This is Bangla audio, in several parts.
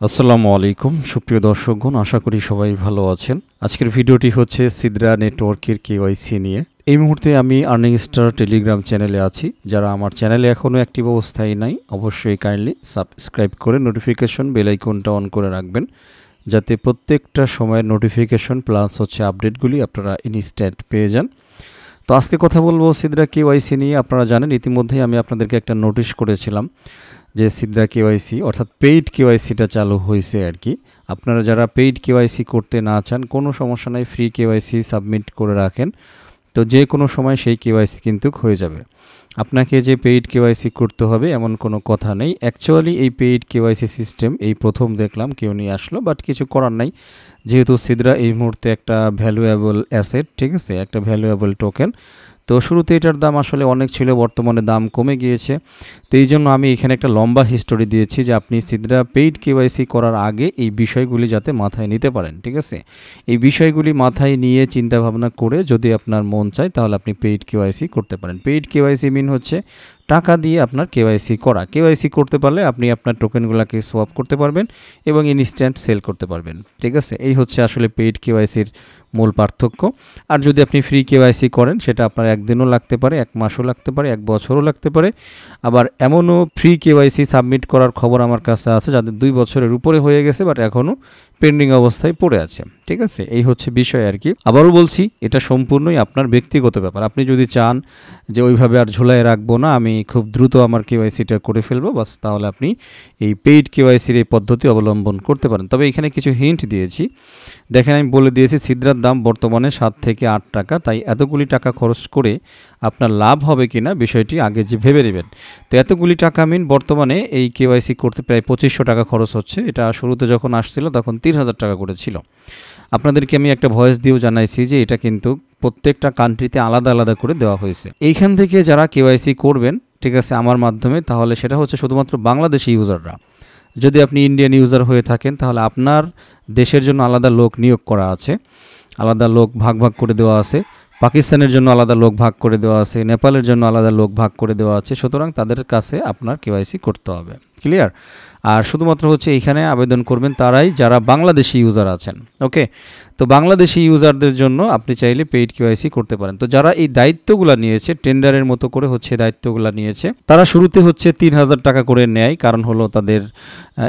আসসালামু আলাইকুম সুপ্রিয় দর্শকগণ, আশা করি সবাই ভালো আছেন। আজকের ভিডিওটি হচ্ছে সিদরা নেটওয়ার্কের কেওয়াইসি নিয়ে। এই মুহূর্তে আমি আর্নিং স্টার টেলিগ্রাম চ্যানেলে আছি। যারা আমার চ্যানেলে এখনও অ্যাক্টিভ অবস্থায় নাই, অবশ্যই কাইন্ডলি সাবস্ক্রাইব করে নোটিফিকেশন বেল আইকনটা অন করে রাখবেন, যাতে প্রত্যেকটা সময়ের নোটিফিকেশন প্লাস হচ্ছে আপডেটগুলি আপনারা ইনস্ট্যান্ট পেয়ে যান। তো আজকে কথা বলবো সিদরা কেওয়াইসি নিয়ে। আপনারা জানেন ইতিমধ্যেই আমি আপনাদেরকে একটা নোটিশ করেছিলাম যে সিদরা কেওয়াইসি অর্থাৎ পেইড কেওয়াইসিটা চালু হয়েছে আর কি। আপনারা যারা পেইড কেওয়াইসি করতে না চান, কোনো সমস্যা নাই, ফ্রি কেওয়াইসি সাবমিট করে রাখেন, তো যে কোনো সময় সেই কেওয়াইসি কিন্তু হয়ে যাবে। আপনাকে যে পেইড কেওয়াইসি করতে হবে এমন কোনো কথা নেই। অ্যাকচুয়ালি এই পেইড কেওয়াইসি সিস্টেম এই প্রথম দেখলাম কেউ নিয়ে আসলো, বাট কিছু করার নাই, যেহেতু সিদরা এই মুহূর্তে একটা ভ্যালুয়েবল অ্যাসেট, ঠিক আছে, একটা ভ্যালুয়েবল টোকেন। তো শুরুতে এটার দাম আসলে অনেক ছিল, বর্তমানে দাম কমে গিয়েছে। তো এই জন্য আমি এখানে একটা লম্বা হিস্টোরি দিয়েছি যে আপনি সিদরা পেইড কেওয়াইসি করার আগে এই বিষয়গুলি যাতে মাথায় নিতে পারেন, ঠিক আছে। এই বিষয়গুলি মাথায় নিয়ে চিন্তা ভাবনা করে যদি আপনার মন চায় তাহলে আপনি পেইড কেওয়াইসি করতে পারেন। পেইড কেওয়াইসি মিন হচ্ছে টাকা দিয়ে আপনার কেওয়াইসি করা। কেওয়াইসি করতে পারলে আপনি আপনার টোকেনগুলোকে সোয়াপ করতে পারবেন এবং ইনস্ট্যান্ট সেল করতে পারবেন, ঠিক আছে। এই হচ্ছে আসলে পেইড কেওয়াইসির মূল পার্থক্য। আর যদি আপনি ফ্রি কেওয়াইসি করেন সেটা আপনার একদিনও লাগতে পারে, এক মাসও লাগতে পারে, এক বছরও লাগতে পারে। আবার এমনও ফ্রি কেওয়াইসি সাবমিট করার খবর আমার কাছে আছে যাদের 2 বছরের উপরে হয়ে গেছে, বাট এখনও পেন্ডিং অবস্থায় পড়ে আছে, ঠিক আছে। এই হচ্ছে বিষয় আর কি। আবারও বলছি, এটা সম্পূর্ণই আপনার ব্যক্তিগত ব্যাপার। আপনি যদি চান যে ওইভাবে আর ঝোলায় রাখবো না, আমি খুব দ্রুত আমার কেওয়াইসিটা করে ফেলবো বাস, তাহলে আপনি এই পেইড কেওয়াইসির এই পদ্ধতি অবলম্বন করতে পারেন। তবে এখানে কিছু হিন্ট দিয়েছি, দেখেন আমি বলে দিয়েছি সিদরার দাম বর্তমানে 7 থেকে 8 টাকা। তাই এতগুলি টাকা খরচ করে আপনার লাভ হবে কিনা বিষয়টি আগে যে ভেবে নেবেন। তো এতগুলি টাকা বর্তমানে এই কেওয়াইসি করতে প্রায় 2500 টাকা খরচ হচ্ছে। এটা শুরুতে যখন আসছিল তখন 3000 টাকা করে ছিল। আপনাদেরকে আমি একটা ভয়েস দিয়েও জানাইছি যে এটা কিন্তু প্রত্যেকটা কান্ট্রিতে আলাদা আলাদা করে দেওয়া হয়েছে। এইখান থেকে যারা কেওয়াইসি করবেন, ঠিক আছে, আমার মাধ্যমে, তাহলে সেটা হচ্ছে শুধুমাত্র বাংলাদেশি ইউজাররা। যদি আপনি ইন্ডিয়ান ইউজার হয়ে থাকেন তাহলে আপনার দেশের জন্য আলাদা লোক নিয়োগ করা আছে, আলাদা লোক ভাগ ভাগ করে দেওয়া আছে। পাকিস্তানের জন্য আলাদা লোক ভাগ করে দেওয়া আছে, নেপালের জন্য আলাদা লোক ভাগ করে দেওয়া আছে। সুতরাং তাদের কাছে আপনার কেওয়াইসি করতে হবে, ক্লিয়ার। আর শুধুমাত্র হচ্ছে এইখানে আবেদন করবেন তারাই যারা বাংলাদেশি ইউজার আছেন, ওকে। তো বাংলাদেশি ইউজারদের জন্য আপনি চাইলে পেইড কেওয়াইসি করতে পারেন। তো যারা এই দায়িত্বগুলো নিয়েছে, টেন্ডারের মতো করে হচ্ছে দায়িত্বগুলো নিয়েছে, তারা শুরুতে হচ্ছে 3000 টাকা করে নেয়। কারণ হলো তাদের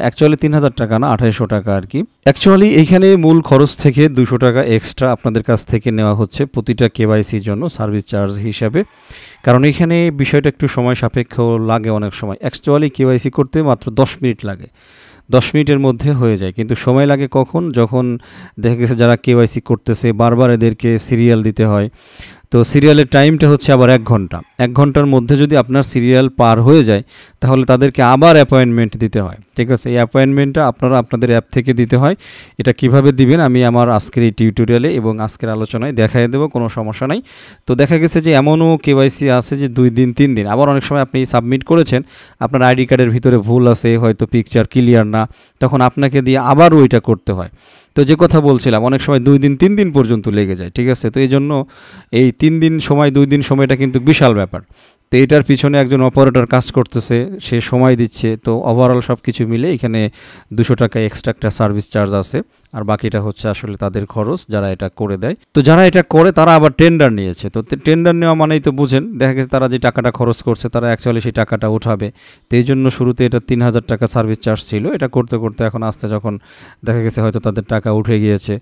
অ্যাকচুয়ালি 3000 টাকা না, 2800 টাকা আর কি। অ্যাকচুয়ালি এইখানে মূল খরচ থেকে 200 টাকা এক্সট্রা আপনাদের কাছ থেকে নেওয়া হচ্ছে প্রতিটা কেওয়াইসির জন্য সার্ভিস চার্জ হিসাবে। কারণ এখানে বিষয়টা একটু সময় সাপেক্ষ লাগে অনেক সময়। অ্যাকচুয়ালি কেওয়াইসি করতে মাত্র 10 মিনিট লাগে, 10 মিনিটের মধ্যে হয়ে যায়। কিন্তু সময় লাগে কখন? যখন দেখা গেছে যারা কেওয়াইসি করতেছে বারবার এদেরকে সিরিয়াল দিতে হয়। তো সিরিয়ালের টাইমটা হচ্ছে আবার 1 ঘন্টা। 1 ঘন্টার মধ্যে যদি আপনার সিরিয়াল পার হয়ে যায় তাহলে তাদেরকে আবার অ্যাপয়েন্টমেন্ট দিতে হয়, ঠিক আছে। এই অ্যাপয়েন্টমেন্টটা আপনারা আপনাদের অ্যাপ থেকে দিতে হয়। এটা কিভাবে দিবেন আমি আমার আজকের এই টিউটোরিয়ালে এবং আজকের আলোচনায় দেখাই দেবো, কোনো সমস্যা নাই। তো দেখা গেছে যে এমনও কেওয়াইসি আছে যে 2 দিন 3 দিন, আবার অনেক সময় আপনি সাবমিট করেছেন, আপনার আইডি কার্ডের ভিতরে ভুল আছে, হয়তো পিকচার ক্লিয়ার না, তখন আপনাকে দিয়ে আবারও ওইটা করতে হয়। তো যে কথা বলছিলাম, অনেক সময় 2 দিন 3 দিন পর্যন্ত লেগে যায়, ঠিক আছে। তো এই জন্য এই 3 দিন সময় 2 দিন সময়টা কিন্তু বিশাল ব্যাপার। তো এটার পিছনে একজন অপারেটর কাজ করতেছে, সে সময় দিচ্ছে। তো ওভারঅল সব কিছু মিলে এখানে 200 টাকা এক্সট্রা একটা সার্ভিস চার্জ আছে, আর বাকিটা হচ্ছে আসলে তাদের খরচ যারা এটা করে দেয়। তো যারা এটা করে তারা আবার টেন্ডার নিয়েছে। তো টেন্ডার নেওয়া মানেই তো বুঝেন, দেখা গেছে তারা যে টাকাটা খরচ করছে তারা অ্যাকচুয়ালি সেই টাকাটা উঠাবে। তো এই জন্য শুরুতে এটা 3000 টাকা সার্ভিস চার্জ ছিল। এটা করতে করতে এখন আস্তে যখন দেখা গেছে হয়তো তাদের টাকা উঠে গিয়েছে,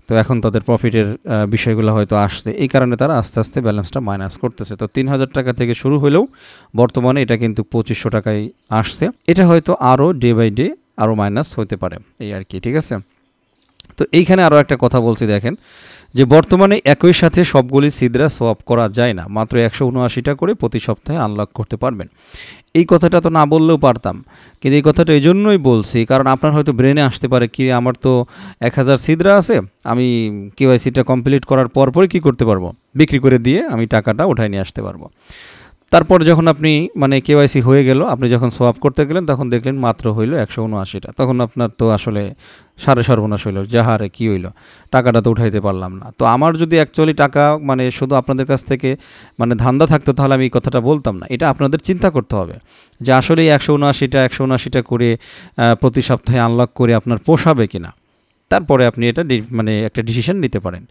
তো এখন তাদের প্রফিটের বিষয়গুলো হয়তো আসছে, এই কারণে তারা আস্তে আস্তে ব্যালেন্সটা মাইনাস করতেছে। তো 3000 টাকা থেকে শুরু হলেও বর্তমানে এটা কিন্তু 2500 টাকায় আসছে। এটা হয়তো আরও ডে বাই ডে আরও মাইনাস হতে পারে, এই আর কি, ঠিক আছে। তো এইখানে আরও একটা কথা বলছি, দেখেন যে বর্তমানে একই সাথে সবগুলি সিদরা সোয়াপ করা যায় না, মাত্র 179টা করে প্রতি সপ্তাহে আনলক করতে পারবেন। এই কথাটা তো না বললেও পারতাম, কিন্তু এই কথাটা এই জন্যই বলছি কারণ আপনার হয়তো ব্রেনে আসতে পারে কি আমার তো 1000 সিদরা আছে, আমি কেওয়াইসিটা কমপ্লিট করার পরই কী করতে পারবো, বিক্রি করে দিয়ে আমি টাকাটা উঠায় নিয়ে আসতে পারবো। তারপর যখন আপনি মানে কেওয়াইসি হয়ে গেল, আপনি যখন সোয়াপ করতে গেলেন তখন দেখলেন মাত্র হইল 179টা, তখন আপনার তো আসলে সারে সর্বনাশ হইল, যাহারে কি হইলো, টাকাটা তো উঠাইতে পারলাম না। তো আমার যদি অ্যাকচুয়ালি টাকা মানে শুধু আপনাদের কাছ থেকে মানে ধান্দা থাকতো তাহলে আমি এই কথাটা বলতাম না। এটা আপনাদের চিন্তা করতে হবে যে আসলে 179টা করে প্রতি সপ্তাহে আনলক করে আপনার পোষাবে কিনা, তারপরে আপনি এটা মানে একটা ডিসিশন নিতে পারেন।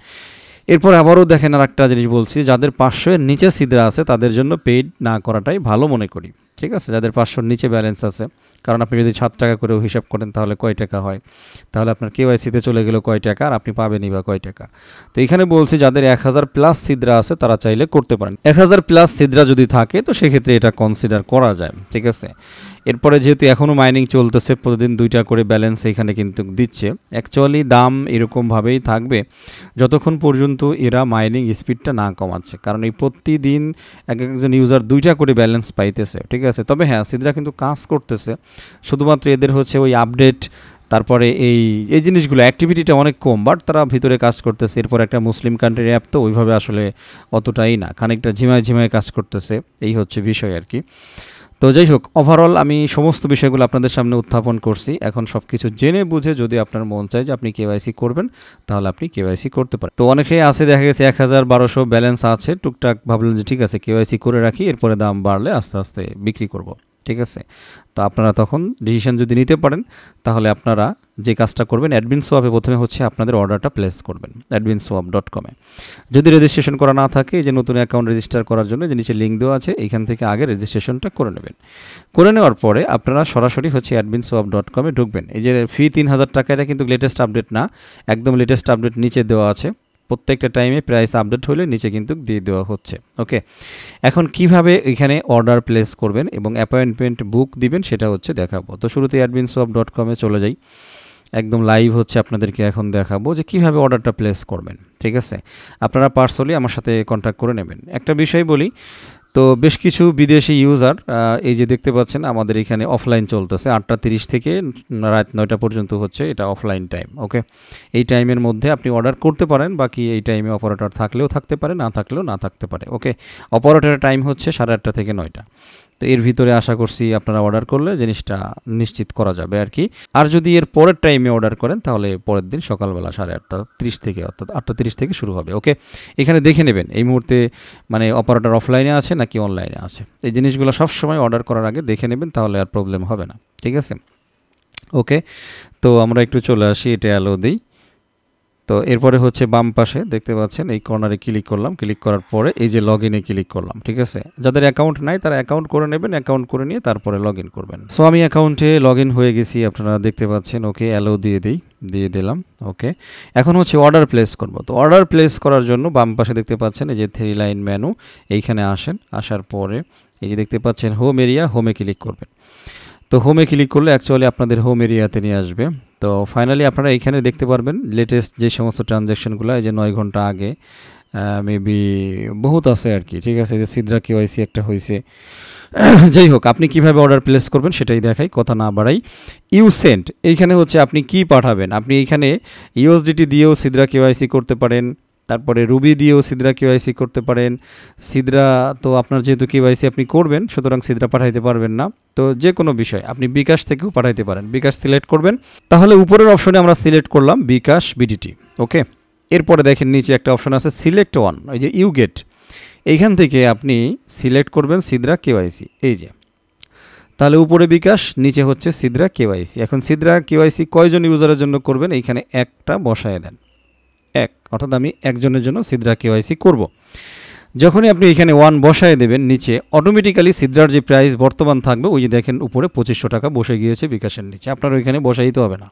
এরপর আবারও দেখেন আর একটা জিনিস বলছি, যাদের 500-এর নিচে সিদরা আছে তাদের জন্য পেইড না করাটাই ভালো মনে করি, ঠিক আছে? যাদের 500-এর নিচে ব্যালেন্স আছে, কারণ আপনি যদি 7 টাকা করেও হিসাব করেন তাহলে কয় টাকা হয়, তাহলে আপনার কেওয়াইসিতে চলে গেল কয় টাকা আর আপনি পাবেনই বা কয় টাকা। তো এখানে বলছি যাদের 1000+ সিদরা আছে তারা চাইলে করতে পারেন। 1000+ সিদরা যদি থাকে তো সেক্ষেত্রে এটা কনসিডার করা যায়, ঠিক আছে? এরপরে যেহেতু এখনও মাইনিং চলতেছে, প্রতিদিন 2টা করে ব্যালেন্স এখানে কিন্তু দিচ্ছে। অ্যাকচুয়ালি দাম এরকমভাবেই থাকবে যতক্ষণ পর্যন্ত এরা মাইনিং স্পিডটা না কমাচ্ছে, কারণ এই প্রতিদিন একজন ইউজার 2টা করে ব্যালেন্স পাইতেছে, ঠিক আছে? তবে হ্যাঁ, সিদরা কিন্তু কাজ করতেছে, শুধুমাত্র এদের হচ্ছে ওই আপডেট, তারপরে এই জিনিসগুলো অ্যাক্টিভিটিটা অনেক কম, বাট তারা ভিতরে কাজ করতেছে। এরপর একটা মুসলিম কান্ট্রির অ্যাপ তো ওইভাবে আসলে অতটাই না, খানিকটা ঝিমায় কাজ করতেছে, এই হচ্ছে বিষয় আর কি। তো যাই হোক, ওভারঅল আমি সমস্ত বিষয়গুলো আপনাদের সামনে উত্থাপন করছি। এখন সব কিছু জেনে বুঝে যদি আপনার মন চায় যে আপনি কেওয়াইসি করবেন, তাহলে আপনি কেওয়াইসি করতে পারেন। তো অনেকেই আছে, দেখা গেছে 1000-1200 ব্যালেন্স আছে, টুকটাক ভাবলেন যে ঠিক আছে কেওয়াইসি করে রাখি, এরপরে দাম বাড়লে আস্তে আস্তে বিক্রি করব, ঠিক আছে? তো আপনারা তখন ডিসিশন যদি নিতে পারেন তাহলে আপনারা যে কাজটা করবেন, অ্যাডমিন সোয়াপে প্রথমে হচ্ছে আপনাদের অর্ডারটা প্লেস করবেন adminswap.com-এ। যদি রেজিস্ট্রেশন করা না থাকে, যে নতুন অ্যাকাউন্ট রেজিস্টার করার জন্য যে নিচে লিঙ্ক দেওয়া আছে এইখান থেকে আগে রেজিস্ট্রেশনটা করে নেবেন। করে নেওয়ার পরে আপনারা সরাসরি হচ্ছে adminswap.com-এ ঢুকবেন। এই যে ফি 3000 টাকা, এটা কিন্তু লেটেস্ট আপডেট না, একদম লেটেস্ট আপডেট নিচে দেওয়া আছে। প্রত্যেকটা টাইমে প্রাইস আপডেট হলে নিচে কিন্তু দিয়ে দেওয়া হচ্ছে। ওকে, এখন কিভাবে এখানে অর্ডার প্লেস করবেন এবং অ্যাপয়েন্টমেন্ট বুক দিবেন সেটা হচ্ছে দেখাবো। তো শুরুতে adminswap.com-এ চলে যাই, একদম লাইভ হচ্ছে আপনাদেরকে এখন দেখাবো যে কিভাবে অর্ডারটা প্লেস করবেন, ঠিক আছে? আপনারা পার্সোনালি আমার সাথে কন্ট্যাক্ট করে নেবেন। একটা বিষয় বলি, তো বেশ কিছু বিদেশি ইউজার এই যে দেখতে পাচ্ছেন আমাদের এখানে অফলাইন চলতেছে 8:30 থেকে রাত 9টা পর্যন্ত হচ্ছে এটা অফলাইন টাইম। ওকে, এই টাইমের মধ্যে আপনি অর্ডার করতে পারেন, বাকি এই টাইমে অপারেটর থাকলেও থাকতে পারে, না থাকলেও না থাকতে পারে। ওকে, অপারেটরের টাইম হচ্ছে 8:30 থেকে 9টা। তো এর ভিতরে আশা করছি আপনারা অর্ডার করলে জিনিসটা নিশ্চিত করা যাবে আর কি। আর যদি এর পরের টাইমে অর্ডার করেন তাহলে পরের দিন সকালবেলা 8:30 থেকে, অর্থাৎ 8:30 থেকে শুরু হবে। ওকে, এখানে দেখে নেবেন এই মুহূর্তে মানে অপারেটর অফলাইনে আছে নাকি অনলাইনে আছে। এই জিনিসগুলো সবসময় অর্ডার করার আগে দেখে নেবেন, তাহলে আর প্রবলেম হবে না, ঠিক আছে? ওকে, তো আমরা একটু চলে আসি, এটা অ্যালো দিই। তো এরপরে হচ্ছে বাম পাশে দেখতে পাচ্ছেন এই কর্নারে ক্লিক করলাম, ক্লিক করার পরে এই যে লগ ইনে ক্লিক করলাম, ঠিক আছে? যাদের অ্যাকাউন্ট নাই তারা অ্যাকাউন্ট করে নেবেন, অ্যাকাউন্ট করে নিয়ে তারপরে লগ ইন করবেন। সো আমি অ্যাকাউন্টে লগ ইন হয়ে গেছি, আপনারা দেখতে পাচ্ছেন। ওকে, অ্যালো দিয়ে দিলাম। ওকে, এখন হচ্ছে অর্ডার প্লেস করব। তো অর্ডার প্লেস করার জন্য বাম পাশে দেখতে পাচ্ছেন এই যে 3 লাইন মেনু, এইখানে আসেন, আসার পরে এই যে দেখতে পাচ্ছেন হোম এরিয়া, হোমে ক্লিক করবেন। তো হোমে ক্লিক করলে অ্যাকচুয়ালি আপনাদের হোম এরিয়াতে নিয়ে আসবে। তো ফাইনালি আপনারা এখানে দেখতে পারবেন লেটেস্ট যে সমস্ত ট্রানজ্যাকশনগুলো, এই যে 9 ঘন্টা আগে মেবি বহুত আছে আর কি, ঠিক আছে? যে সিদরা কেওয়াইসি একটা হয়েছে। যাই হোক, আপনি কিভাবে অর্ডার প্লেস করবেন সেটাই দেখাই, কথা না বাড়াই। সেন্ট, এইখানে হচ্ছে আপনি কি পাঠাবেন। আপনি এইখানে ইউএসডিটি দিয়েও সিদরা কেওয়াইসি করতে পারেন, তারপরে রুবি দিয়েও সিদরা কেওয়াইসি করতে পারেন। সিদরা তো আপনার যেহেতু কেওয়াইসি আপনি করবেন, সুতরাং সিদরা পাঠাইতে পারবেন না। তো যে কোনো বিষয় আপনি বিকাশ থেকেও পাঠাইতে পারেন। বিকাশ সিলেক্ট করবেন, তাহলে উপরের অপশনে আমরা সিলেক্ট করলাম বিকাশ বিডিটি। ওকে, এরপরে দেখেন নিচে একটা অপশন আছে সিলেক্ট ওয়ান, এই যে ইউ গেট, এইখান থেকে আপনি সিলেক্ট করবেন সিদরা কেওয়াইসি। এই যে, তাহলে উপরে বিকাশ, নিচে হচ্ছে সিদরা কেওয়াইসি। এখন সিদরা কেওয়াইসি কয়জন ইউজারের জন্য করবেন, এইখানে একটা বসায় দেন, এক, অর্থাৎ আমি একজনের জন্য সিদরা কেওয়াইসি করব। যখনই আপনি এখানে 1 বসায় দেবেন, নিচে অটোমেটিক্যালি সিদরার যে প্রাইস বর্তমান থাকবে, ওই যে দেখেন উপরে 2500 টাকা বসে গিয়েছে বিকাশের নিচে। আপনার ওইখানে বসাইতে হবে না,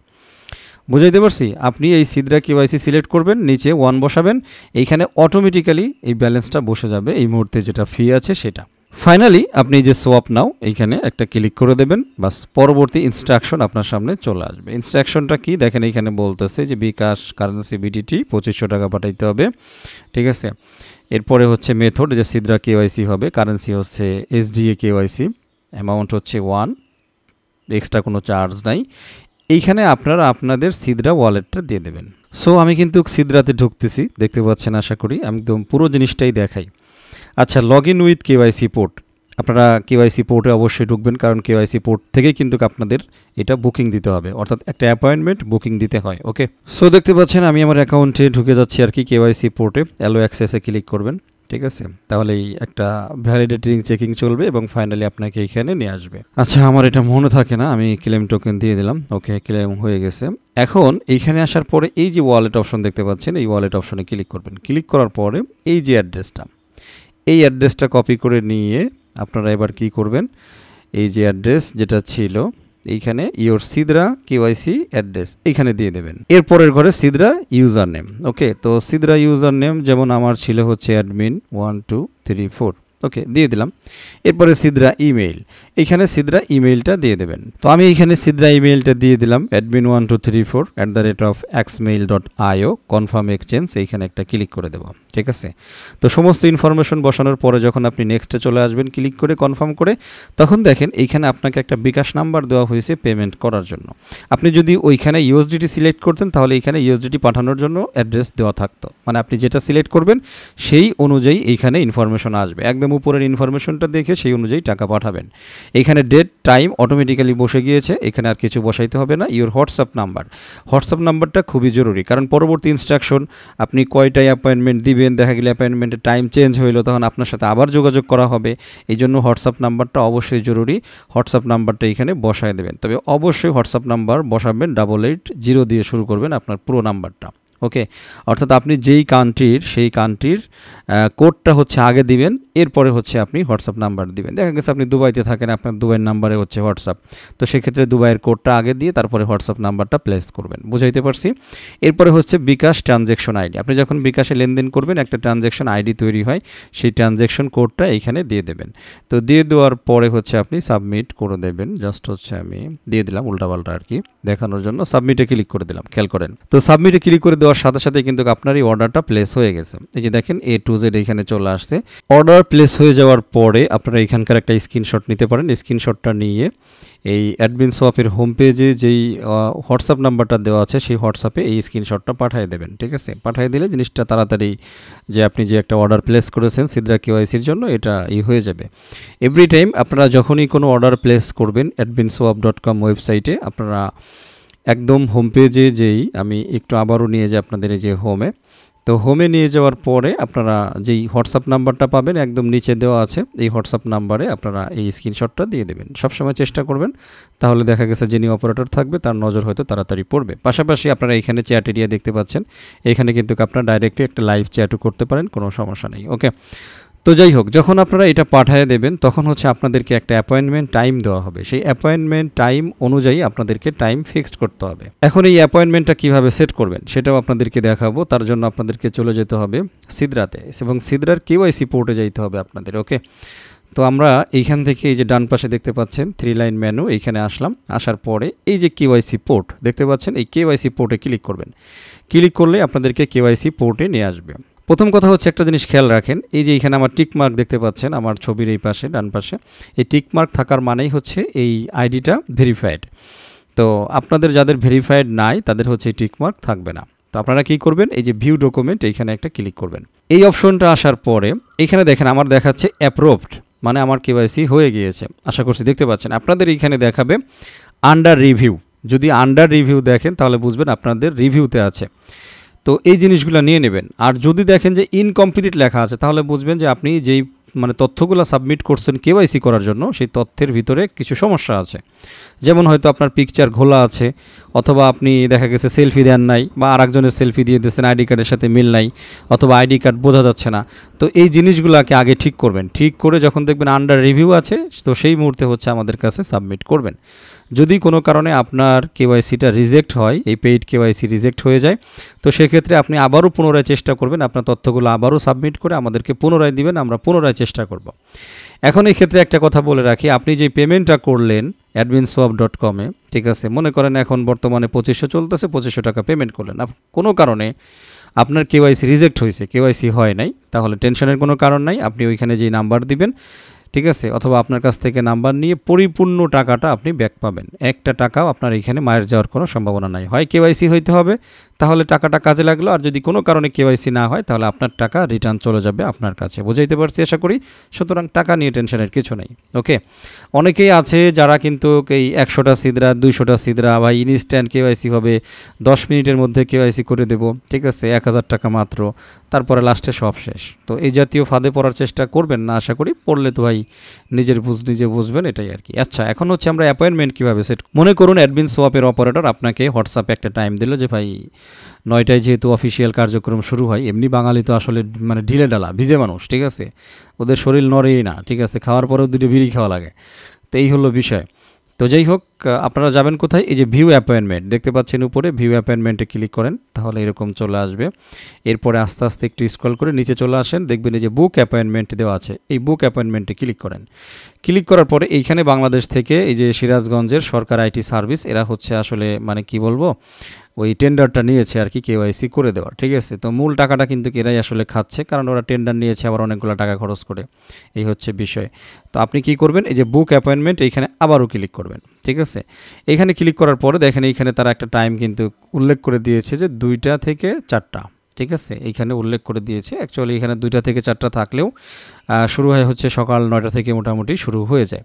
বুঝাইতে পারছি? আপনি এই সিদরা কেওয়াইসি সিলেক্ট করবেন, নিচে 1 বসাবেন, এইখানে অটোমেটিক্যালি এই ব্যালেন্সটা বসে যাবে, এই মুহূর্তে যেটা ফি আছে সেটা। ফাইনালি আপনি যে সোয়াপ নাও এইখানে একটা ক্লিক করে দেবেন, বাস পরবর্তী ইনস্ট্রাকশন আপনার সামনে চলে আসবে। ইনস্ট্রাকশনটা কি দেখেন, এইখানে বলতেছে যে বিকাশ কারেন্সি বিডিটি 2500 টাকা পাঠাইতে হবে, ঠিক আছে? এরপরে হচ্ছে মেথড, যে সিদরা কেওয়াইসি হবে, কারেন্সি হচ্ছে এসডিএ কেওয়াইসি, অ্যামাউন্ট হচ্ছে 1, এক্সট্রা কোনো চার্জ নাই। এইখানে আপনারা আপনাদের সিদরা ওয়ালেটটা দিয়ে দেবেন। সো আমি কিন্তু সিদরাতে ঢুকতেছি, দেখতে পাচ্ছেন আশা করি, আমি একদম পুরো জিনিসটাই দেখাই। আচ্ছা, log in with KYC port, আপনারা কেওয়াইসি পোর্টে অবশ্যই ঢুকবেন, কারণ কেওয়াইসি পোর্ট থেকেই কিন্তু আপনাদের এটা বুকিং দিতে হবে, অর্থাৎ একটা অ্যাপয়েন্টমেন্ট বুকিং দিতে হয়। ওকে, সো দেখতে পাচ্ছেন আমি আমার অ্যাকাউন্টে ঢুকে যাচ্ছি আর কি কেওয়াইসি পোর্টে। অ্যালো অ্যাক্সেসে ক্লিক করবেন, ঠিক আছে, তাহলেই একটা ভ্যালিডেটিং চেকিং চলবে এবং ফাইনালি আপনাকে এইখানে নিয়ে আসবে। আচ্ছা, আমার এটা মনে থাকে না, আমি ক্লেম টোকেন দিয়ে দিলাম। ওকে, ক্লেম হয়ে গেছে। এখন এইখানে আসার পরে এই যে ওয়ালেট অপশন দেখতে পাচ্ছেন, এই ওয়ালেট অপশনে ক্লিক করবেন। ক্লিক করার পরে এই যে অ্যাড্রেসটা, এই অ্যাড্রেসটা কপি করে নিয়ে আপনারা এবার কি করবেন, এই যে অ্যাড্রেস যেটা ছিল এইখানে ইওর সিদরা কেওয়াইসি অ্যাড্রেস এইখানে দিয়ে দেবেন। এরপরের ঘরে সিদরা ইউজার নেম। ওকে, তো সিদরা ইউজার নেম যেমন আমার ছিল হচ্ছে অ্যাডমিন 1234। ওকে, দিয়ে দিলাম। এরপরে সিদরা ইমেইল, এইখানে সিদরা ইমেইলটা দিয়ে দেবেন। তো আমি এইখানে সিদরা ইমেইলটা দিয়ে দিলাম admin1234@xmail.io কনফার্ম এক্সচেঞ্জ, এইখানে একটা ক্লিক করে দেবো। ঠিক আছে, তো সমস্ত ইনফরমেশন বসানোর পরে যখন আপনি নেক্সটে চলে আসবেন ক্লিক করে কনফার্ম করে, তখন দেখেন এইখানে আপনাকে একটা বিকাশ নাম্বার দেওয়া হয়েছে পেমেন্ট করার জন্য। আপনি যদি ওইখানে ইউএসডিটি সিলেক্ট করতেন তাহলে এইখানে ইউএসডিটি পাঠানোর জন্য অ্যাড্রেস দেওয়া থাকতো, মানে আপনি যেটা সিলেক্ট করবেন সেই অনুযায়ী এইখানে ইনফরমেশন আসবে। একদম উপরের ইনফরমেশনটা দেখে সেই অনুযায়ী টাকা পাঠাবেন। এইখানে ডেট টাইম অটোমেটিক্যালি বসে গিয়েছে, এখানে আর কিছু বসাইতে হবে না। ইওর হোয়াটসঅ্যাপ নাম্বার, হোয়াটসঅ্যাপ নাম্বারটা খুবই জরুরি, কারণ পরবর্তী ইনস্ট্রাকশন আপনি কয়টায় অ্যাপয়েন্টমেন্ট দিবেন, দেখা গেলে অ্যাপয়েন্টমেন্টের টাইম চেঞ্জ হইলো, তখন আপনার সাথে আবার যোগাযোগ করা হবে। এই জন্য হোয়াটসঅ্যাপ নাম্বারটা অবশ্যই জরুরি। হোয়াটসঅ্যাপ নাম্বারটা এখানে বসায় দেবেন, তবে অবশ্যই হোয়াটসঅ্যাপ নাম্বার বসাবেন 8880 দিয়ে শুরু করবেন আপনার পুরো নাম্বারটা। ওকে, অর্থাৎ আপনি যেই কান্ট্রির সেই কান্ট্রির কোডটা হচ্ছে আগে দিবেন, এরপরে হচ্ছে আপনি হোয়াটসঅ্যাপ নাম্বার দিবেন। দেখা গেছে আপনি দুবাইতে থাকেন, আপনার দুবাইয়ের নাম্বারে হচ্ছে হোয়াটসঅ্যাপ, তো সেক্ষেত্রে দুবাইয়ের কোডটা আগে দিয়ে তারপরে হোয়াটসঅ্যাপ নাম্বারটা প্লেস করবেন। বুঝাইতে পারছি? এরপরে হচ্ছে বিকাশ ট্রানজ্যাকশন আইডি। আপনি যখন বিকাশে লেনদেন করবেন একটা ট্রানজ্যাকশন আইডি তৈরি হয়, সেই ট্রানজ্যাকশন কোডটা এইখানে দিয়ে দেবেন। তো দিয়ে দেওয়ার পরে হচ্ছে আপনি সাবমিট করে দেবেন। জাস্ট হচ্ছে আমি দিয়ে দিলাম উল্টাপাল্টা আর কি দেখানোর জন্য, সাবমিটে ক্লিক করে দিলাম। খেয়াল করেন, তো সাবমিটে ক্লিক করে দেওয়ার সাথে সাথে কিন্তু আপনার এই অর্ডারটা প্লেস হয়ে গেছে। এই যে দেখেন A to Z এইখানে চলে আসছে। অর্ডার প্লেস হয়ে যাওয়ার পরে আপনারা এখানকার একটা স্ক্রিনশট নিতে পারেন। স্ক্রিনশটটা নিয়ে এই অ্যাডমিন সোয়াপের হোম পেজে যেই হোয়াটসঅ্যাপ নাম্বারটা দেওয়া আছে সেই হোয়াটসঅ্যাপে এই স্ক্রিনশটটা পাঠিয়ে দেবেন। ঠিক আছে, পাঠিয়ে দিলে জিনিসটা তাড়াতাড়ি যে আপনি যে একটা অর্ডার প্লেস করেছেন সিদরা কেওয়াইসির জন্য এটা হয়ে যাবে। এভরি টাইম আপনারা যখনই কোনো অর্ডার প্লেস করবেন adminswap.com ওয়েবসাইটে, আপনারা একদম হোম পেজে যেই আমি একটু আবারও নিয়ে যাই আপনাদের এই যে হোমে, তো হোমে নিয়ে যাওয়ার পরে আপনারা যেই হোয়াটসঅ্যাপ নাম্বারটা পাবেন একদম নিচে দেওয়া আছে, এই হোয়াটসঅ্যাপ নাম্বারে আপনারা এই স্ক্রিনশটটা দিয়ে দেবেন। সবসময় চেষ্টা করবেন, তাহলে দেখা গেছে যিনি অপারেটর থাকবে তার নজর হয়তো তাড়াতাড়ি পড়বে। পাশাপাশি আপনারা এখানে চ্যাট এরিয়া দেখতে পাচ্ছেন, এখানে কিন্তু আপনারা ডাইরেক্টলি একটা লাইভ চ্যাটও করতে পারেন, কোনো সমস্যা নেই। ওকে, তো যাই হোক, যখন আপনারা এটা পাঠিয়ে দেবেন তখন হচ্ছে আপনাদেরকে একটা অ্যাপয়েন্টমেন্ট টাইম দেওয়া হবে। সেই অ্যাপয়েন্টমেন্ট টাইম অনুযায়ী আপনাদেরকে টাইম ফিক্সড করতে হবে। এখন এই অ্যাপয়েন্টমেন্টটা কিভাবে সেট করবেন সেটাও আপনাদেরকে দেখাবো। তার জন্য আপনাদেরকে চলে যেতে হবে সিদরাতে এবং সিদরার কেওয়াইসি পোর্টে যাইতে হবে আপনাদের। ওকে, তো আমরা এইখান থেকে এই যে ডান পাশে দেখতে পাচ্ছেন 3 লাইন মেনু, এইখানে আসলাম। আসার পরে এই যে কেওয়াইসি পোর্ট দেখতে পাচ্ছেন, এই কেওয়াইসি পোর্টে ক্লিক করবেন। ক্লিক করলে আপনাদেরকে কেওয়াইসি পোর্টে নিয়ে আসবে। প্রথম কথা হচ্ছে একটা জিনিস খেয়াল রাখেন, এই যে এখানে আমার টিক মার্ক দেখতে পাচ্ছেন আমার ছবির এই পাশে ডান পাশে, এই টিক মার্ক থাকার মানেই হচ্ছে এই আইডিটা ভেরিফাইড। তো আপনাদের যাদের ভেরিফাইড নাই তাদের হচ্ছে এই টিক মার্ক থাকবে না। তো আপনারা কি করবেন, এই যে ভিউ ডকুমেন্ট এইখানে একটা ক্লিক করবেন। এই অপশনটা আসার পরে এখানে দেখেন আমার দেখাচ্ছে অ্যাপ্রুভড, মানে আমার কেওয়াইসি হয়ে গিয়েছে। আশা করছি দেখতে পাচ্ছেন। আপনাদের এইখানে দেখাবে আন্ডার রিভিউ, যদি আন্ডার রিভিউ দেখেন তাহলে বুঝবেন আপনাদের রিভিউতে আছে। তো এই জিনিসগুলো নিয়ে নেবেন। আর যদি দেখেন যে ইনকমপ্লিট লেখা আছে তাহলে বুঝবেন যে আপনি যেই মানে তথ্যগুলো সাবমিট করছেন কেওয়াইসি করার জন্য সেই তথ্যের ভিতরে কিছু সমস্যা আছে। যেমন হয়তো আপনার পিকচার ঘোলা আছে, অথবা আপনি দেখা গেছে সেলফি দেন নাই, বা আরেকজনের সেলফি দিয়ে দিয়েছেন আইডি কার্ডের সাথে মিল নাই, অথবা আইডি কার্ড বোঝা যাচ্ছে না। তো এই জিনিসগুলোকে আগে ঠিক করবেন। ঠিক করে যখন দেখবেন আন্ডার রিভিউ আছে তো সেই মুহূর্তে হচ্ছে আমাদের কাছে সাবমিট করবেন। যদি কোনো কারণে আপনার কেওয়াইসিটা রিজেক্ট হয়, এই পেইড কেওয়াইসি রিজেক্ট হয়ে যায়, তো সেক্ষেত্রে আপনি আবারও পুনরায় চেষ্টা করবেন, আপনার তথ্যগুলো আবারও সাবমিট করে আমাদেরকে পুনরায় দিবেন, আমরা পুনরায় চেষ্টা করব। এখন এই ক্ষেত্রে একটা কথা বলে রাখি, আপনি যে পেমেন্টটা করলেন adminswap.com-এ, ঠিক আছে, মনে করেন এখন বর্তমানে 2500 চলতেছে, 2500 টাকা পেমেন্ট করলেন, কোনো কারণে আপনার কেওয়াইসি রিজেক্ট হয়েছে, কেওয়াইসি হয় নাই, তাহলে টেনশনের কোনো কারণ নাই। আপনি ওইখানে যেই নাম্বার দিবেন, ঠিক আছে, অথবা আপনার কাছ থেকে নাম্বার নিয়ে পরিপূর্ণ টাকাটা আপনি ব্যাক পাবেন। একটা টাকাও আপনার এখানে মায়ের যাওয়ার কোনো সম্ভাবনা নাই। হয় কেওয়াইসি হইতে হবে, তাহলে টাকাটা কাজে লাগলো। আর যদি কোনো কারণে কেওয়াইসি না হয় তাহলে আপনার টাকা রিটার্ন চলে যাবে আপনার কাছে। বুঝাইতে পারছি আশা করি। সুতরাং টাকা নিয়ে টেনশনের কিছু নেই। ওকে, অনেকেই আছে যারা কিন্তু এই 100টা সিদরা 200টা সিদরা বা ইনস্ট্যান্ট কেওয়াইসি হবে, 10 মিনিটের মধ্যে কেওয়াইসি করে দেবো, ঠিক আছে, 1000 টাকা মাত্র, তারপরে লাস্টে সব শেষ। তো এই জাতীয় ফাঁদে পড়ার চেষ্টা করবেন না আশা করি। পড়লে তো ভাই নিজের নিজে বুঝবেন, এটাই আর কি। আচ্ছা, এখন হচ্ছে আমরা অ্যাপয়েন্টমেন্ট কীভাবে সেট। মনে করুন অ্যাডমিন সোয়াপের অপারেটর আপনাকে হোয়াটসঅ্যাপে একটা টাইম দিল যে ভাই 9টায় যেহেতু অফিসিয়াল কার্যক্রম শুরু হয়, এমনি বাঙালি তো আসলে মানে ঢিলে ডালা ভিজে মানুষ, ঠিক আছে, ওদের শরীর নড়েই না, ঠিক আছে, খাওয়ার পরেও 2টো বিড়ি খাওয়া লাগে। তো এই হলো বিষয়। তো যাই হোক, আপনারা যাবেন কোথায়, এই যে ভিউ অ্যাপয়েন্টমেন্ট দেখতে পাচ্ছেন উপরে, ভিউ অ্যাপয়েন্টমেন্টে ক্লিক করেন, তাহলে এরকম চলে আসবে। এরপরে আস্তে আস্তে একটু স্ক্রল করে নিচে চলে আসেন, দেখবেন এই যে বুক অ্যাপয়েন্টমেন্ট দেওয়া আছে, এই বুক অ্যাপয়েন্টমেন্টে ক্লিক করেন। ক্লিক করার পরে এইখানে বাংলাদেশ থেকে এই যে সিরাজগঞ্জের সরকার আইটি সার্ভিস, এরা হচ্ছে আসলে মানে কি বলবো, ওই টেন্ডারটা নিয়েছে আর কি কেওয়াইসি করে দেওয়ার, ঠিক আছে। তো মূল টাকাটা কিন্তু এরাই আসলে খাচ্ছে, কারণ ওরা টেন্ডার নিয়েছে আবার অনেকগুলো টাকা খরচ করে, এই হচ্ছে বিষয়। তো আপনি কি করবেন, এই যে বুক অ্যাপয়েন্টমেন্ট এইখানে আবারও ক্লিক করবেন, ঠিক আছে। এখানে ক্লিক করার পরে দেখেন এইখানে তারা একটা টাইম কিন্তু উল্লেখ করে দিয়েছে যে 2টা থেকে 4টা, ঠিক আছে, এইখানে উল্লেখ করে দিয়েছে। অ্যাকচুয়ালি এখানে 2টা থেকে 4টা থাকলেও শুরু হয় হচ্ছে সকাল 9টা থেকে মোটামুটি শুরু হয়ে যায়।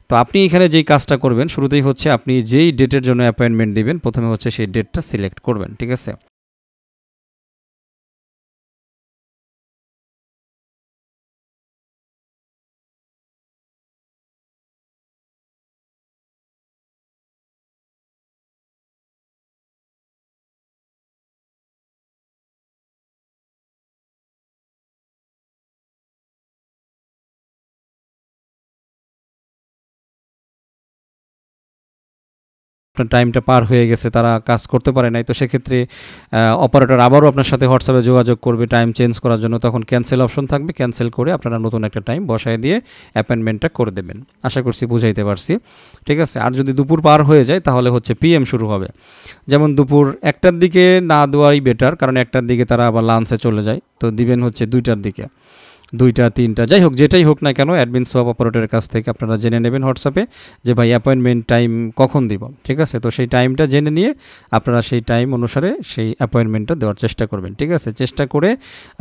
তো আপনি এখানে যেই কাজটা করবেন, শুরুতেই হচ্ছে আপনি যেই ডেটের জন্য অ্যাপয়েন্টমেন্ট দিবেন, প্রথমে হচ্ছে সেই ডেটটা সিলেক্ট করবেন, ঠিক আছে। আপনার টাইমটা পার হয়ে গেছে, তারা কাজ করতে পারে নাই, তো সেক্ষেত্রে অপারেটর আবারও আপনার সাথে হোয়াটসঅ্যাপে যোগাযোগ করবে টাইম চেঞ্জ করার জন্য। তখন ক্যান্সেল অপশন থাকবে, ক্যান্সেল করে আপনারা নতুন একটা টাইম বসায় দিয়ে অ্যাপয়েন্টমেন্টটা করে দেবেন। আশা করছি বুঝাইতে পারছি, ঠিক আছে। আর যদি দুপুর পার হয়ে যায় তাহলে হচ্ছে পিএম শুরু হবে। যেমন দুপুর 1টার দিকে না দেওয়াই বেটার, কারণ 1টার দিকে তারা আবার লাঞ্চে চলে যায়। তো দিবেন হচ্ছে 2টার দিকে, 2টা 3টা, যাই হোক যেটাই হোক না কেন, অ্যাডমিন সোয়াপ অপারেটরের কাছ থেকে আপনারা জেনে নেবেন হোয়াটসঅ্যাপে যে ভাই অ্যাপয়েন্টমেন্ট টাইম কখন দিব, ঠিক আছে। তো সেই টাইমটা জেনে নিয়ে আপনারা সেই টাইম অনুসারে সেই অ্যাপয়েন্টমেন্টটা দেওয়ার চেষ্টা করবেন, ঠিক আছে। চেষ্টা করে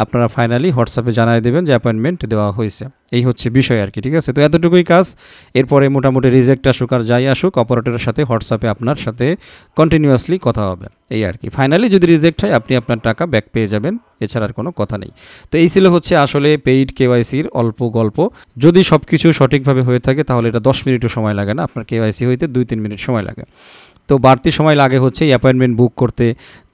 আপনারা ফাইনালি হোয়াটসঅ্যাপে জানাই দেবেন যে অ্যাপয়েন্টমেন্ট দেওয়া হয়েছে। এই হচ্ছে বিষয় আর কি, ঠিক আছে। তো এতটুকুই কাজ। এরপরে মোটামুটি রিজেক্ট আসুক আর যাই আসুক, অপারেটরের সাথে হোয়াটসঅ্যাপে আপনার সাথে কন্টিনিউয়াসলি কথা হবে, এই আর কি। ফাইনালি যদি রিজেক্ট হয় আপনি আপনার টাকা ব্যাক পেয়ে যাবেন, এছাড়া আর কোনো কথা নেই। তো এই ছিল হচ্ছে আসলে পেইড কেওয়াইসির অল্প গল্প। যদি সব কিছু সঠিকভাবে হয়ে থাকে তাহলে এটা 10 মিনিটও সময় লাগে না, আপনার কেওয়াইসি হইতে 2-3 মিনিট সময় লাগে। তো বাড়তি সময় লাগে হচ্ছে অ্যাপয়েন্টমেন্ট বুক করতে,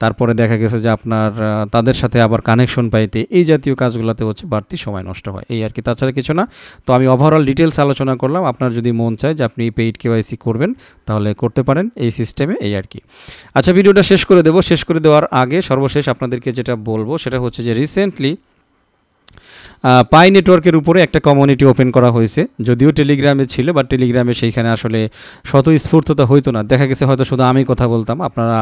তারপরে দেখা গেছে যে আপনার তাদের সাথে আবার কানেকশন পাইতে, এই জাতীয় কাজগুলোতে হচ্ছে বাড়তি সময় নষ্ট হয়, এই আর কি, তাছাড়া কিছু না। তো আমি ওভারঅল ডিটেলস আলোচনা করলাম। আপনার যদি মন চায় যে আপনি পেইড কেওয়াইসি করবেন তাহলে করতে পারেন এই সিস্টেমে, এই আর কি। আচ্ছা, ভিডিওটা শেষ করে দেবো। শেষ করে দেওয়ার আগে সর্বশেষ আপনাদেরকে যেটা বলবো সেটা হচ্ছে যে রিসেন্টলি পাই নেটওয়ার্কের উপরে একটা কমিউনিটি ওপেন করা হয়েছে, যদিও টেলিগ্রামে ছিল, বাট টেলিগ্রামে সেইখানে আসলে স্বতঃস্ফূর্ততা হইতো না। দেখা গেছে হয়তো শুধু আমি কথা বলতাম, আপনারা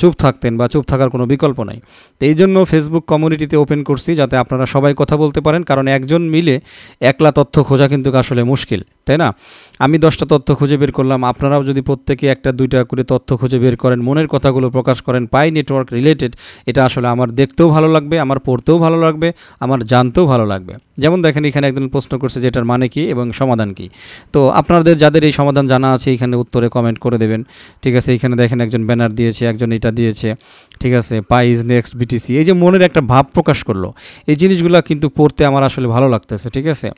চুপ থাকতেন, বা চুপ থাকার কোনো বিকল্প নাই। তো এই জন্য ফেসবুক কমিউনিটিতে ওপেন করছি যাতে আপনারা সবাই কথা বলতে পারেন, কারণ একজন মিলে একলা তথ্য খোঁজা কিন্তু আসলে মুশকিল, তাই না। আমি 10টা তথ্য খুঁজে বের করলাম, আপনারাও যদি প্রত্যেকে 1-2টা করে তথ্য খুঁজে বের করেন, মনের কথাগুলো প্রকাশ করেন পাই নেটওয়ার্ক রিলেটেড, এটা আসলে আমার দেখতেও ভালো লাগবে, আমার পড়তেও ভালো লাগবে, আমার জানতেও ভালো লাগবে। যেমন দেখেন এখানে একজন প্রশ্ন করছে যে এটার মানে কি এবং সমাধান কি। তো আপনাদের যাদের এই সমাধান জানা আছে এখানে উত্তরে কমেন্ট করে দেবেন, ঠিক আছে। এখানে দেখেন একজন ব্যানার দিয়েছে, একজন এটা দিয়েছে, ঠিক আছে। পাই ইজ নেক্সট বিটিসি, এই যে মনের একটা ভাব প্রকাশ করলো, এই জিনিসগুলো কিন্তু পড়তে আমার আসলে ভালো লাগতেছে, ঠিক আছে।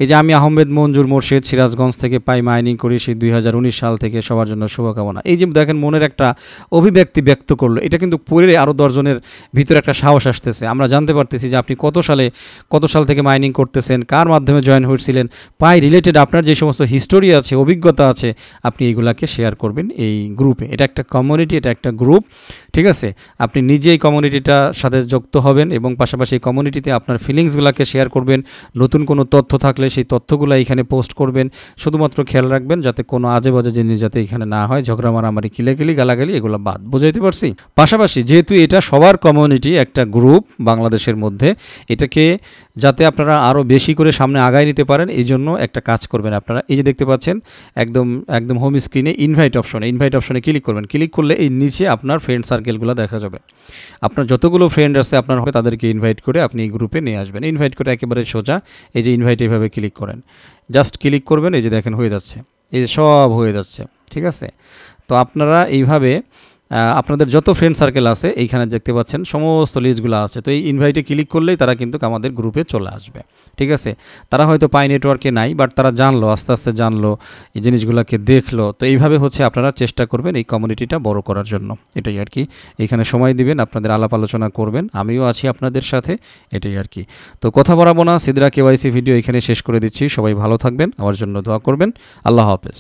এই যে আমি আহমেদ মঞ্জুর মোর্শেদ সিরাজগঞ্জ থেকে পাই মাইনিং করি সেই 2019 সাল থেকে, সবার জন্য শুভকামনা। এই যে দেখেন মনের একটা অভিব্যক্তি ব্যক্ত করলো, এটা কিন্তু পড়ে আরও 10 জনের ভিতরে একটা সাহস আসতেছে। আমরা জানতে পারতেছি যে আপনি কত সাল থেকে মাইনিং করতেছেন, কার মাধ্যমে জয়েন হয়েছিলেন, পাই রিলেটেড আপনার যে সমস্ত হিস্টোরি আছে, অভিজ্ঞতা আছে, আপনি এইগুলাকে শেয়ার করবেন এই গ্রুপে। এটা একটা কমিউনিটি, এটা একটা গ্রুপ, ঠিক আছে। আপনি নিজে এই কমিউনিটিটার সাথে যুক্ত হবেন এবং পাশাপাশি এই কমিউনিটিতে আপনার ফিলিংসগুলোকে শেয়ার করবেন। নতুন কোনো তথ্য থাকলে সেই তথ্যগুলো এখানে পোস্ট করবেন। শুধুমাত্র খেয়াল রাখবেন যাতে কোনো আজে বাজে জিনিস যাতে এখানে না হয়, ঝগড়া মারামারি, কিলাকিলি, গালাগালি, এগুলো বাদ। বুঝাইতে পারছি? পাশাপাশি যেহেতু এটা সবার কমিউনিটি, একটা গ্রুপ বাংলাদেশের মধ্যে, এটাকে যাতে আপনারা আরও বেশি করে সামনে আগায় নিতে পারেন। এই জন্য একটা কাজ করবেন আপনারা, এই যে দেখতে পাচ্ছেন একদম একদম হোম স্ক্রিনে ইনভাইট অপশনে ক্লিক করবেন। ক্লিক করলে এই নিচে আপনার ফ্রেন্ড সার্কেলগুলো দেখা যাবে। আপনার যতগুলো ফ্রেন্ড আছে আপনার হবে তাদেরকে ইনভাইট করে আপনি এই গ্রুপে নিয়ে আসবেন। ইনভাইট করে একেবারে সোজা এই যে ইনভাইট এইভাবে ক্লিক করেন, জাস্ট ক্লিক করবেন, এই যে দেখেন হয়ে যাচ্ছে, এই যে সব হয়ে যাচ্ছে, ঠিক আছে। তো আপনারা এইভাবে আপনাদের যত ফ্রেন্ড সার্কেল আছে এইখানে দেখতে পাচ্ছেন সমস্ত লিস্টগুলো আছে। তো এই ইনভাইটে ক্লিক করলেই তারা কিন্তু আমাদের গ্রুপে চলে আসবে, ঠিক আছে। তারা হয়তো পাই নেটওয়ার্কে নাই, বাট তারা জানলো, আস্তে আস্তে জানলো, এই জিনিসগুলোকে দেখলো। তো এইভাবে হচ্ছে আপনারা চেষ্টা করবেন এই কমিউনিটিটা বড় করার জন্য, এটাই আর কি। এখানে সময় দিবেন, আপনাদের আলাপ আলোচনা করবেন, আমিও আছি আপনাদের সাথে, এটাই আর কি। তো কথা বাড়াবো না, সিদরা কেওয়াইসি ভিডিও এখানে শেষ করে দিচ্ছি। সবাই ভালো থাকবেন, আমার জন্য দোয়া করবেন। আল্লাহ হাফেজ।